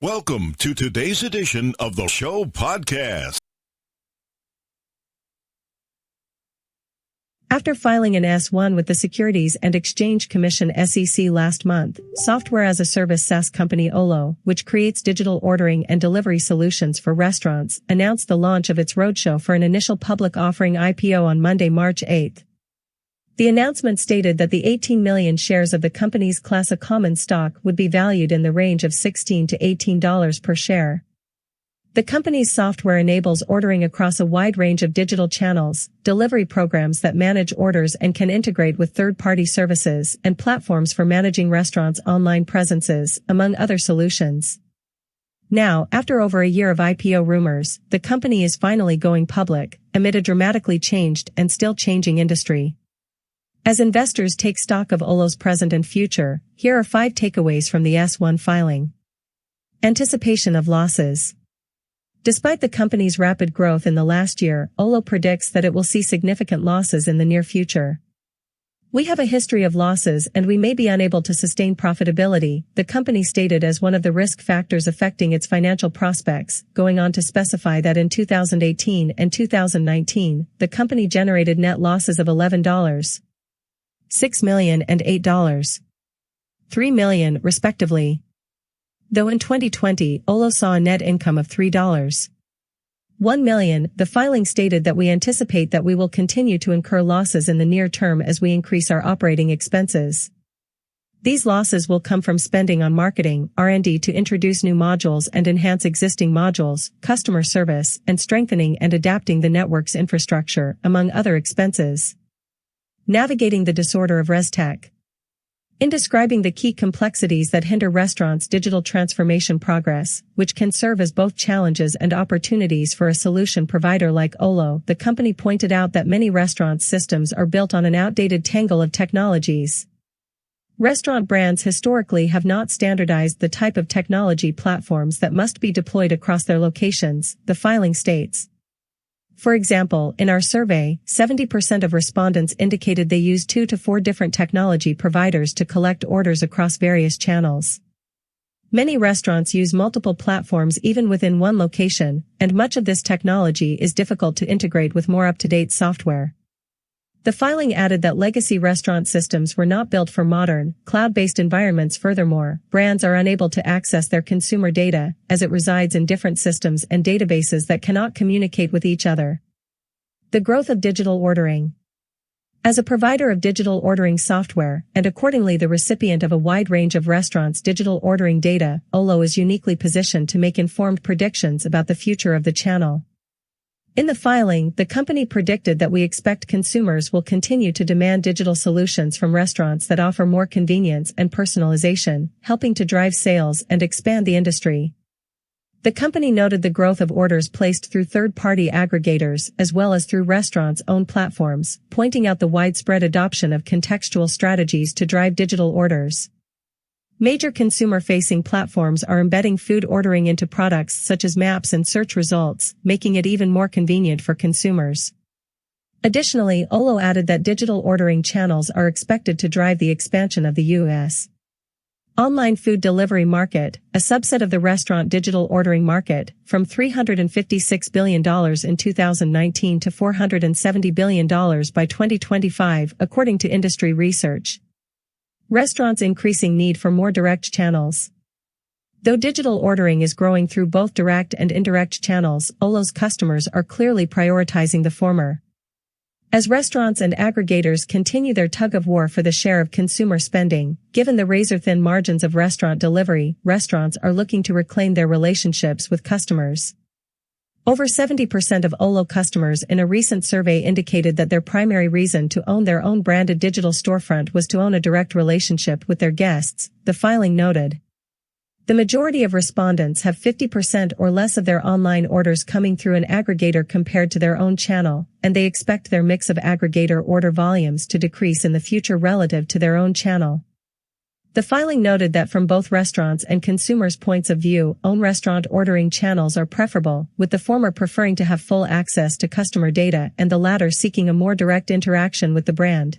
Welcome to today's edition of the show podcast. After filing an S-1 with the Securities and Exchange Commission (SEC) last month, software-as-a-service SaaS company Olos, which creates digital ordering and delivery solutions for restaurants, announced the launch of its roadshow for an initial public offering IPO on Monday, March 8. The announcement stated that the 18 million shares of the company's class of common stock would be valued in the range of $16 to $18 per share. The company's software enables ordering across a wide range of digital channels, delivery programs that manage orders and can integrate with third-party services, and platforms for managing restaurants' online presences, among other solutions. Now, after over a year of IPO rumors, the company is finally going public, amid a dramatically changed and still changing industry. As investors take stock of Olos' present and future, here are 5 takeaways from the S-1 filing. Anticipation of losses. Despite the company's rapid growth in the last year, Olos predicts that it will see significant losses in the near future. "We have a history of losses and we may be unable to sustain profitability," the company stated as one of the risk factors affecting its financial prospects, going on to specify that in 2018 and 2019, the company generated net losses of $11.6 million and $8.3 million, respectively. Though in 2020, Olos saw a net income of $3.1 million, the filing stated that we anticipate that we will continue to incur losses in the near term as we increase our operating expenses. These losses will come from spending on marketing, R&D to introduce new modules and enhance existing modules, customer service, and strengthening and adapting the network's infrastructure, among other expenses. Navigating the disorder of ResTech. In describing the key complexities that hinder restaurants' digital transformation progress, which can serve as both challenges and opportunities for a solution provider like Olos, the company pointed out that many restaurants' systems are built on an outdated tangle of technologies. Restaurant brands historically have not standardized the type of technology platforms that must be deployed across their locations, the filing states. For example, in our survey, 70% of respondents indicated they use 2 to 4 different technology providers to collect orders across various channels. Many restaurants use multiple platforms even within one location, and much of this technology is difficult to integrate with more up-to-date software. The filing added that legacy restaurant systems were not built for modern, cloud-based environments. Furthermore, brands are unable to access their consumer data, as it resides in different systems and databases that cannot communicate with each other. The growth of digital ordering. As a provider of digital ordering software, and accordingly the recipient of a wide range of restaurants' digital ordering data, Olos is uniquely positioned to make informed predictions about the future of the channel. In the filing, the company predicted that we expect consumers will continue to demand digital solutions from restaurants that offer more convenience and personalization, helping to drive sales and expand the industry. The company noted the growth of orders placed through third-party aggregators as well as through restaurants' own platforms, pointing out the widespread adoption of contextual strategies to drive digital orders. Major consumer-facing platforms are embedding food ordering into products such as maps and search results, making it even more convenient for consumers. Additionally, Olos added that digital ordering channels are expected to drive the expansion of the U.S. online food delivery market, a subset of the restaurant digital ordering market, from $356 billion in 2019 to $470 billion by 2025, according to industry research. Restaurants' increasing need for more direct channels. Though digital ordering is growing through both direct and indirect channels, Olos customers are clearly prioritizing the former. As restaurants and aggregators continue their tug-of-war for the share of consumer spending, given the razor-thin margins of restaurant delivery, restaurants are looking to reclaim their relationships with customers. Over 70% of Olos customers in a recent survey indicated that their primary reason to own their own branded digital storefront was to own a direct relationship with their guests, the filing noted. The majority of respondents have 50% or less of their online orders coming through an aggregator compared to their own channel, and they expect their mix of aggregator order volumes to decrease in the future relative to their own channel. The filing noted that from both restaurants' and consumers' points of view, own restaurant ordering channels are preferable, with the former preferring to have full access to customer data and the latter seeking a more direct interaction with the brand.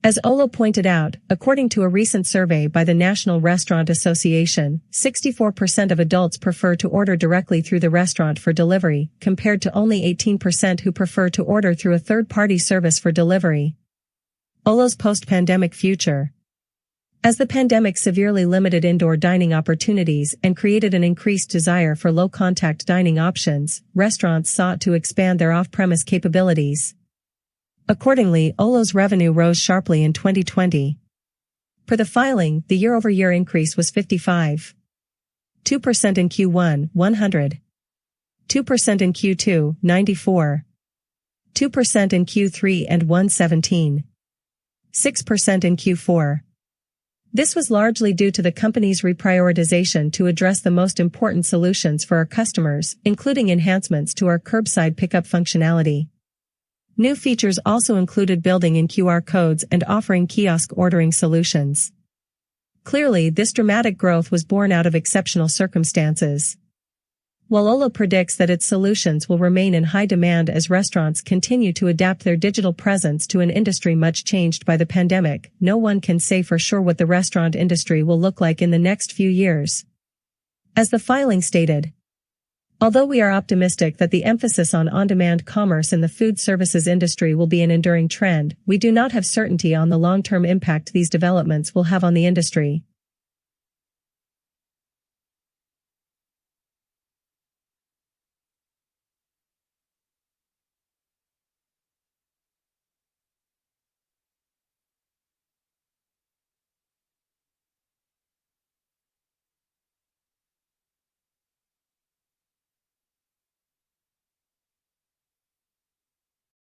As Olo pointed out, according to a recent survey by the National Restaurant Association, 64% of adults prefer to order directly through the restaurant for delivery, compared to only 18% who prefer to order through a third-party service for delivery. Olo's post-pandemic future. As the pandemic severely limited indoor dining opportunities and created an increased desire for low-contact dining options, restaurants sought to expand their off-premise capabilities. Accordingly, Olo's revenue rose sharply in 2020. Per the filing, the year-over-year increase was 55.2% in Q1, 100. 2% in Q2, 94. 2% in Q3 and 117. 6% in Q4. This was largely due to the company's reprioritization to address the most important solutions for our customers, including enhancements to our curbside pickup functionality. New features also included building in QR codes and offering kiosk ordering solutions. Clearly, this dramatic growth was born out of exceptional circumstances. While Olo predicts that its solutions will remain in high demand as restaurants continue to adapt their digital presence to an industry much changed by the pandemic, no one can say for sure what the restaurant industry will look like in the next few years. As the filing stated, although we are optimistic that the emphasis on on-demand commerce in the food services industry will be an enduring trend, we do not have certainty on the long-term impact these developments will have on the industry.